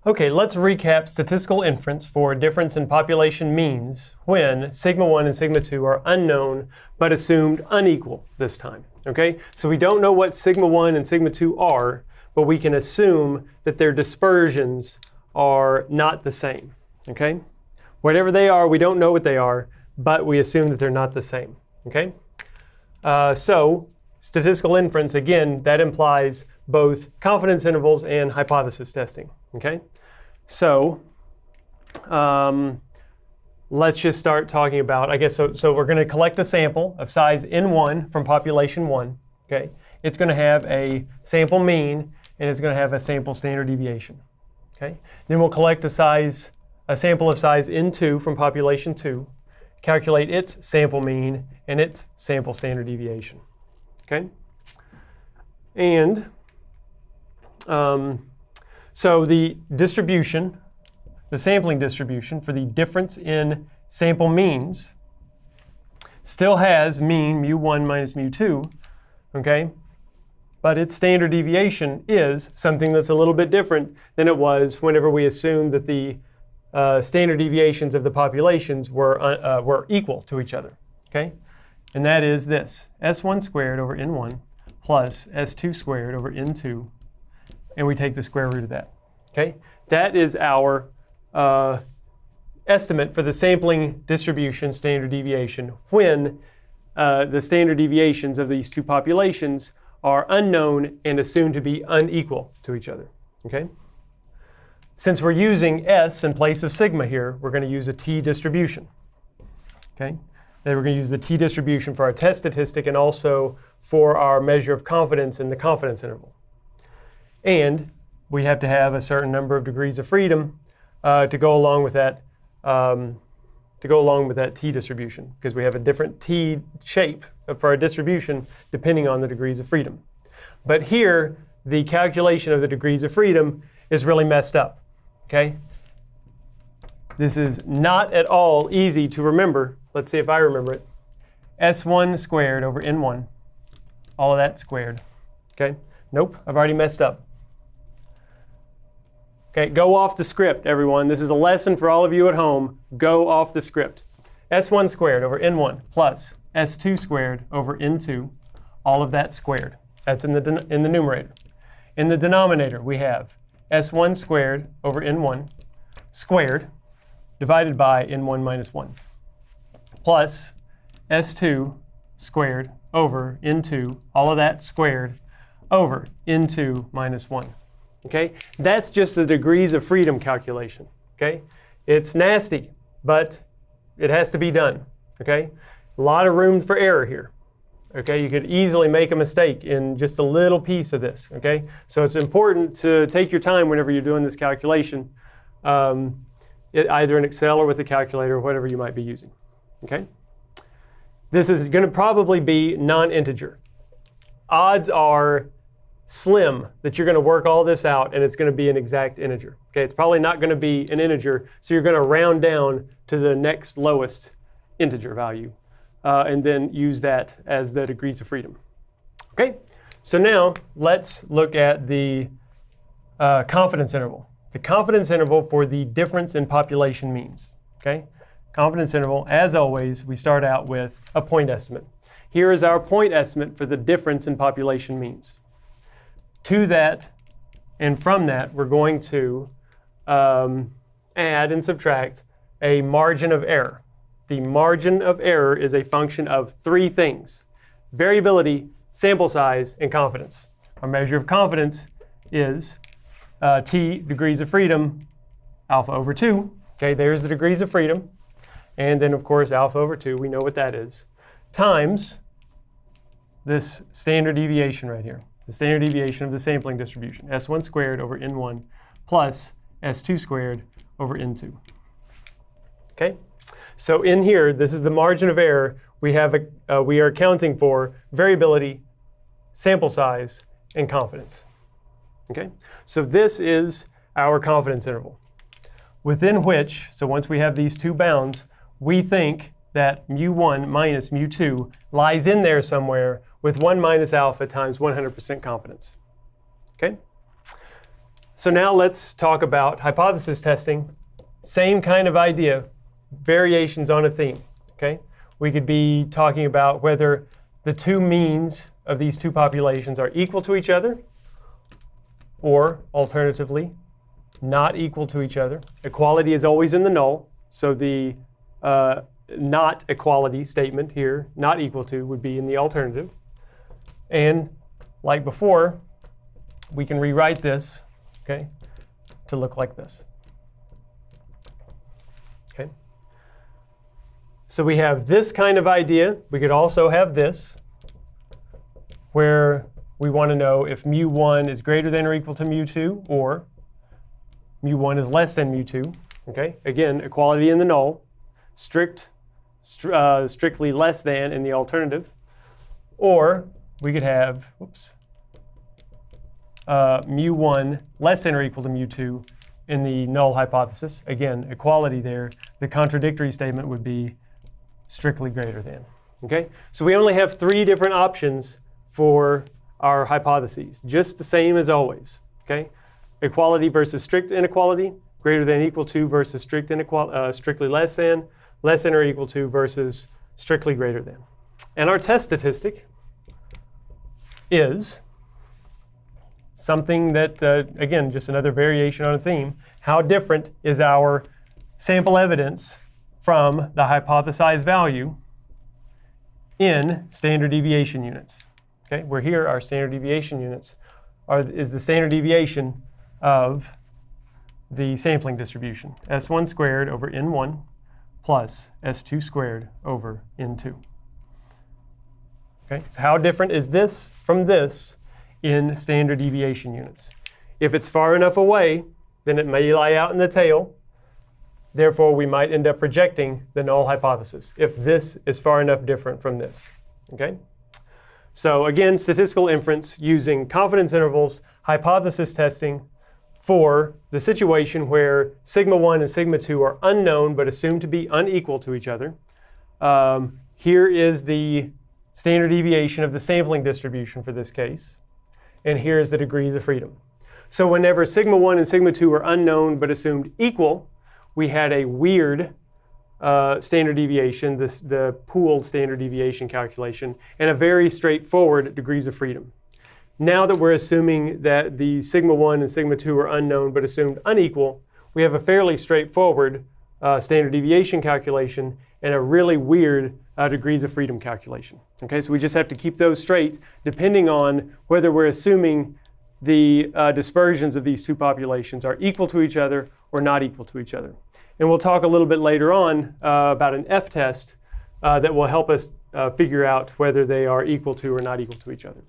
Okay, let's recap statistical inference for difference in population means when sigma 1 and sigma 2 are unknown but assumed unequal this time. Okay, so we don't know what sigma 1 and sigma 2 are, but we can assume that their dispersions are not the same. Okay, whatever they are, we don't know what they are, but we assume that they're not the same. Okay, so statistical inference, again, that implies both confidence intervals and hypothesis testing. Okay, so let's just start talking about, I guess, so we're going to collect a sample of size N1 from population 1. Okay, it's going to have a sample mean and it's going to have a sample standard deviation. Okay, then we'll collect a sample of size N2 from population 2, calculate its sample mean and its sample standard deviation. Okay, and so the distribution, the sampling distribution for the difference in sample means still has mean mu1 minus mu2, okay? But its standard deviation is something that's a little bit different than it was whenever we assumed that the standard deviations of the populations were equal to each other, okay? And that is this, s1 squared over n1 plus s2 squared over n2, and we take the square root of that. Okay, that is our estimate for the sampling distribution standard deviation when the standard deviations of these two populations are unknown and assumed to be unequal to each other. Okay, since we're using s in place of sigma here, we're going to use a t distribution. Okay, then we're going to use the t distribution for our test statistic and also for our measure of confidence in the confidence interval. And we have to have a certain number of degrees of freedom to go along with that t distribution, because we have a different t shape for our distribution depending on the degrees of freedom. But here, the calculation of the degrees of freedom is really messed up. Okay, this is not at all easy to remember. Let's see if I remember it. S1 squared over n1, all of that squared. Okay, nope, I've already messed up. Okay, go off the script, everyone. This is a lesson for all of you at home. Go off the script. S1 squared over n1 plus s2 squared over n2, all of that squared. That's in the numerator. In the denominator, we have s1 squared over n1 squared divided by n1 minus 1 plus s2 squared over n2, all of that squared over n2 minus 1. Okay, that's just the degrees of freedom calculation. Okay, it's nasty, but it has to be done. Okay, a lot of room for error here. Okay, you could easily make a mistake in just a little piece of this. Okay, so it's important to take your time whenever you're doing this calculation, either in Excel or with a calculator or whatever you might be using. Okay, this is going to probably be non-integer. Odds are slim that you're going to work all this out and it's going to be an exact integer. Okay, it's probably not going to be an integer, so you're going to round down to the next lowest integer value and then use that as the degrees of freedom. Okay, so now let's look at the confidence interval. The confidence interval for the difference in population means. Okay, confidence interval, as always, we start out with a point estimate. Here is our point estimate for the difference in population means. To that, and from that, we're going to add and subtract a margin of error. The margin of error is a function of three things: variability, sample size, and confidence. Our measure of confidence is t degrees of freedom, alpha over 2. Okay, there's the degrees of freedom. And then, of course, alpha over 2, we know what that is, times this standard deviation right here. The standard deviation of the sampling distribution, s1 squared over n1 plus s2 squared over n2. Okay, so in here, this is the margin of error. We are accounting for variability, sample size, and confidence. Okay, so this is our confidence interval, within which, so once we have these two bounds, we think that mu1 minus mu2 lies in there somewhere with 1 minus alpha times 100% confidence. Okay? So now let's talk about hypothesis testing. Same kind of idea, variations on a theme. Okay? We could be talking about whether the two means of these two populations are equal to each other, or alternatively, not equal to each other. Equality is always in the null, so the not equality statement here, not equal to, would be in the alternative. And like before, we can rewrite this, okay, to look like this. Okay. So we have this kind of idea. We could also have this, where we want to know if mu1 is greater than or equal to mu2, or mu1 is less than mu2. Okay. Again, equality in the null, strictly less than in the alternative. Or we could have, mu1 less than or equal to mu2 in the null hypothesis. Again, equality there. The contradictory statement would be strictly greater than. Okay? So we only have 3 different options for our hypotheses, just the same as always. Okay? Equality versus strict inequality, greater than equal to versus strictly less than or equal to versus strictly greater than. And our test statistic is something that, again, just another variation on a theme. How different is our sample evidence from the hypothesized value in standard deviation units? Okay, where here our standard deviation units is the standard deviation of the sampling distribution, S1 squared over N1 plus S2 squared over N2. Okay, so how different is this from this in standard deviation units? If it's far enough away, then it may lie out in the tail. Therefore, we might end up rejecting the null hypothesis if this is far enough different from this. Okay? So again, statistical inference using confidence intervals, hypothesis testing for the situation where sigma 1 and sigma 2 are unknown but assumed to be unequal to each other. Here is the standard deviation of the sampling distribution for this case. And here is the degrees of freedom. So whenever sigma 1 and sigma 2 are unknown but assumed equal, we had a weird standard deviation, the pooled standard deviation calculation, and a very straightforward degrees of freedom. Now that we're assuming that the sigma 1 and sigma 2 are unknown but assumed unequal, we have a fairly straightforward standard deviation calculation and a really weird degrees of freedom calculation. Okay, so we just have to keep those straight depending on whether we're assuming the dispersions of these two populations are equal to each other or not equal to each other. And we'll talk a little bit later on about an F-test that will help us figure out whether they are equal to or not equal to each other.